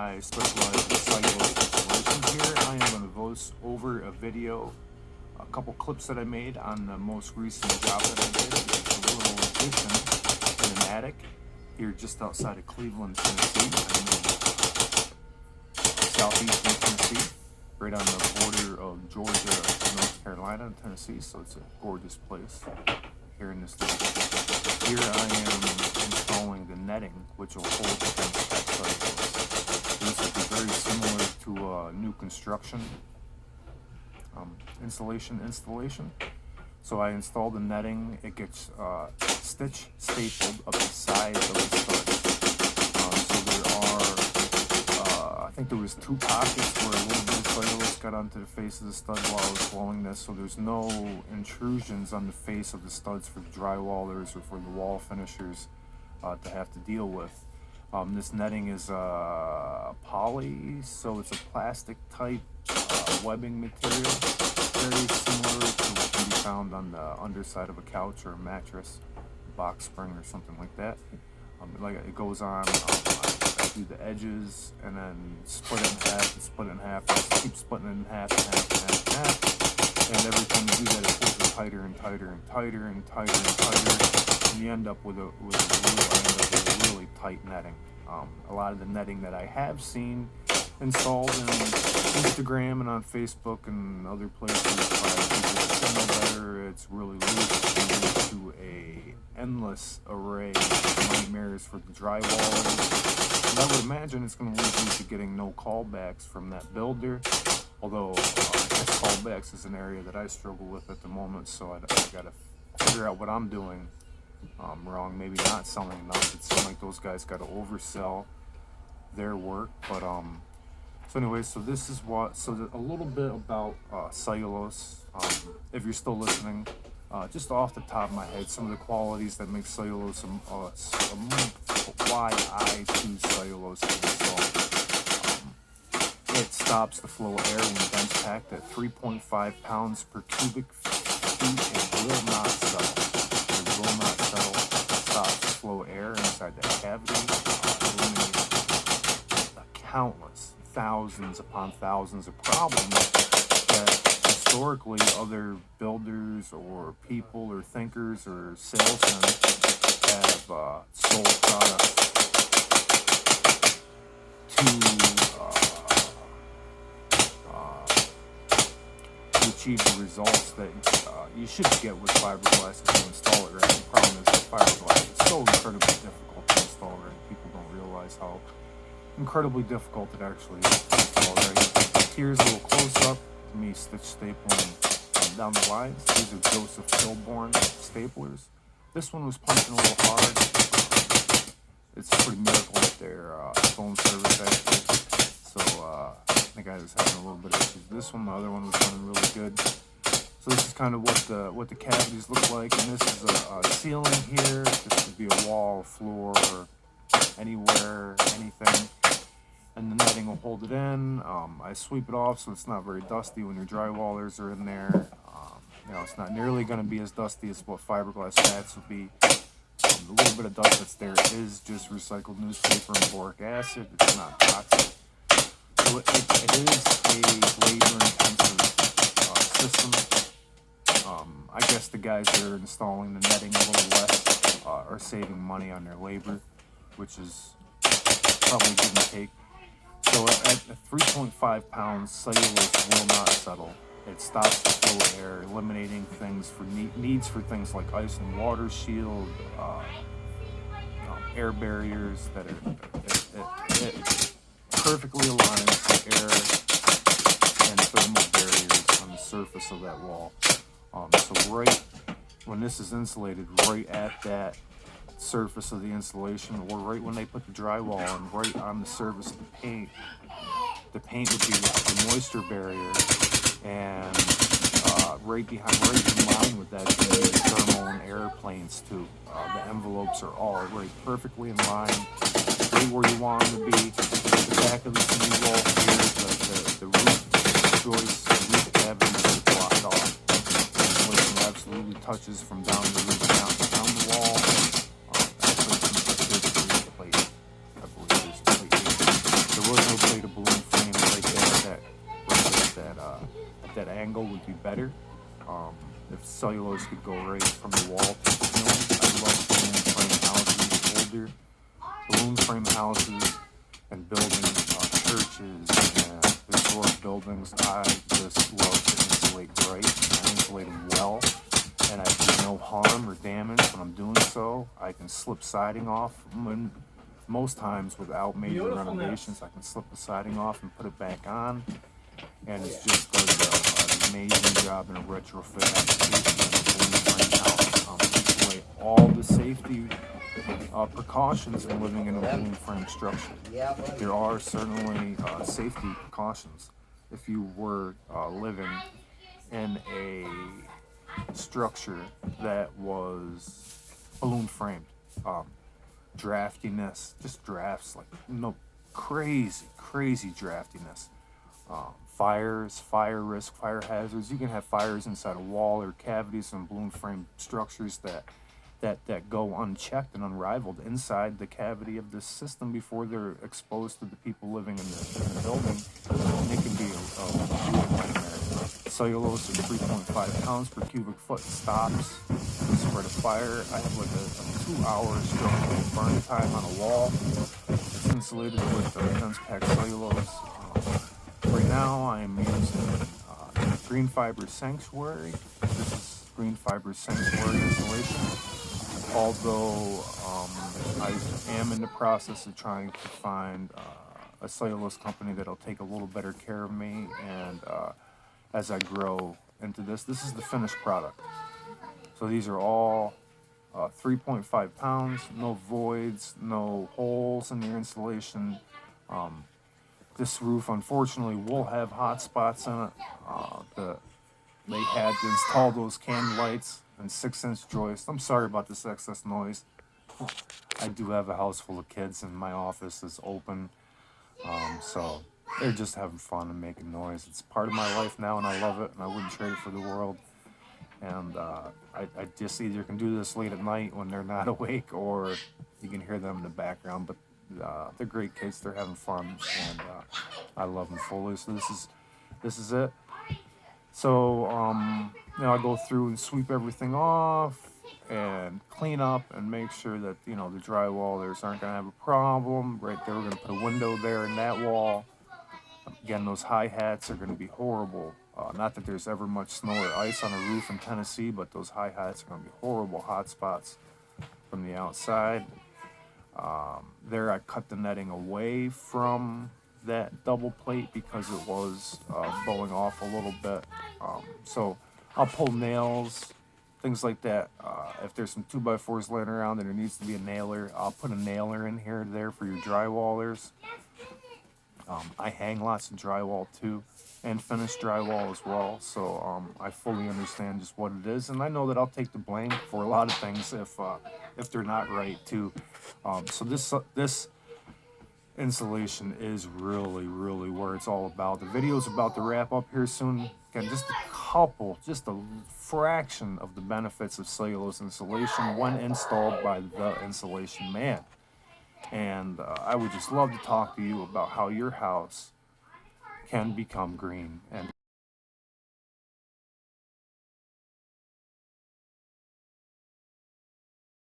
I specialize in cellulose installation here. I am going to voice over a video, a couple clips that I made on the most recent job that I did. It's a little addition in an attic here just outside of Cleveland, Tennessee. I'm in southeastern Tennessee, right on the border of Georgia, North Carolina, and Tennessee. So it's a gorgeous place here in this location. Here I am installing the netting, which will hold the dense packed cellulose. This will be very similar to new construction installation. So I installed the netting. It gets stapled up the sides of the studs. So there are, I think there was 2 pockets where a little bit of cellulose got onto the face of the stud while I was blowing this. So there's no intrusions on the face of the studs for the drywallers or for the wall finishers to have to deal with. This netting is poly, so it's a plastic type webbing material, very similar to what can be found on the underside of a couch or a mattress, a box spring or something like that. It goes on, I do the edges and then split it in half and split it in half, and just keep splitting it in half and half and half and half. And every time you do that, it pulls it tighter and tighter and tighter and tighter and tighter, and you end up with a really tight netting. A lot of the netting that I have seen installed in Instagram and on Facebook and other places by people that know better, it's really loose and leads to a endless array of nightmares for the drywallers. And I would imagine it's going to lead you to getting no callbacks from that builder. Although callbacks is an area that I struggle with at the moment, so I got to figure out what I'm doing wrong, maybe not selling enough. It seems like those guys got to oversell their work. But so anyway, so this is a little bit about cellulose. If you're still listening, just off the top of my head, some of the qualities that make cellulose why I choose cellulose to install. It stops the flow of air when dense packed at 3.5 pounds per cubic feet. It will not settle. It will not settle. It stops the flow of air inside the cavity. Eliminating countless, thousands upon thousands of problems that historically other builders or people or thinkers or salesmen have sold products to achieve the results that you should get with fiberglass if you install it right. The problem is that fiberglass is so incredibly difficult to install right. People don't realize how incredibly difficult it actually is to install right. Here's a little close-up of me stitch stapling down the lines. These are Joseph Kilborn staplers. This one was punching a little hard. It's a pretty miracle that they're phone service actually. So I think I was having a little bit of issues. This one, the other one was running really good. So this is kind of what the cavities look like, and this is a ceiling here. This could be a wall, floor, or anywhere, anything. And the netting will hold it in. I sweep it off so it's not very dusty when your drywallers are in there. It's not nearly going to be as dusty as what fiberglass mats would be. The little bit of dust that's there is just recycled newspaper and boric acid. It's not toxic. So it is a labor-intensive system. I guess the guys that are installing the netting a little less are saving money on their labor, which is probably give and take. So at 3.5 pounds, cellulose will not settle. It stops the flow of air, eliminating things for needs for things like ice and water shield, air barriers that it perfectly aligns the air and thermal barriers on the surface of that wall. So right when this is insulated, right at that surface of the insulation, or right when they put the drywall on, right on the surface of the paint would be the moisture barrier, and right in line with that should be the thermal and air planes too. The envelopes are all right perfectly in line, right where you want them to be. The back of this new wall here, the roof joists, the roof cavities are blocked off. Insulation absolutely touches from down the roof down the wall. Actually, there's plate. I believe there's plate here. There was no angle would be better. If cellulose could go right from the wall to the ceiling. I love balloon frame houses, older balloon frame houses, and building churches and historic buildings. I just love to insulate bright. I insulate them well, and I do no harm or damage when I'm doing so. I can slip siding off. Most times without major renovations, I can slip the siding off and put it back on, and it just does an amazing job in a retrofit application in a balloon frame house. Takes away all the safety precautions in living in a balloon frame structure. There are certainly safety precautions if you were living in a structure that was balloon framed. Draftiness, just drafts, like crazy draftiness. Fires, fire risk, fire hazards. You can have fires inside a wall or cavities in balloon frame structures that go unchecked and unrivaled inside the cavity of this system before they're exposed to the people living in the building. And it can be a real nightmare. Cellulose is 3.5 pounds per cubic foot. Stops the spread of fire. I have like a 2-hour structural burn time on a wall. It's insulated with dense packed cellulose. Right now I am using green fiber sanctuary. This is green fiber sanctuary insulation. Although I am in the process of trying to find a cellulose company that'll take a little better care of me, and as I grow into this is the finished product. So these are all 3.5 pounds, no voids, no holes in your insulation. This roof, unfortunately, will have hot spots in it. They had to install those can lights and 6-inch joists. I'm sorry about this excess noise. I do have a house full of kids and my office is open. So they're just having fun and making noise. It's part of my life now and I love it and I wouldn't trade it for the world. And I just either can do this late at night when they're not awake, or you can hear them in the background. But they're great kids. They're having fun, and I love them fully. So this is it. So I go through and sweep everything off and clean up and make sure that the drywallers aren't going to have a problem. Right there, we're going to put a window there in that wall. Again, those high hats are going to be horrible. Not that there's ever much snow or ice on a roof in Tennessee, but those high hats are going to be horrible hot spots from the outside. There I cut the netting away from that double plate because it was bowing off a little bit. So I'll pull nails, things like that. If there's some 2x4s laying around and there needs to be a nailer, I'll put a nailer in here and there for your drywallers. I hang lots of drywall too, and finished drywall as well, so I fully understand just what it is, and I know that I'll take the blame for a lot of things if they're not right too. So this insulation is really where it's all about. The video's about to wrap up here soon. Again, just a fraction of the benefits of cellulose insulation when installed by the insulation man. And I would just love to talk to you about how your house can become green. And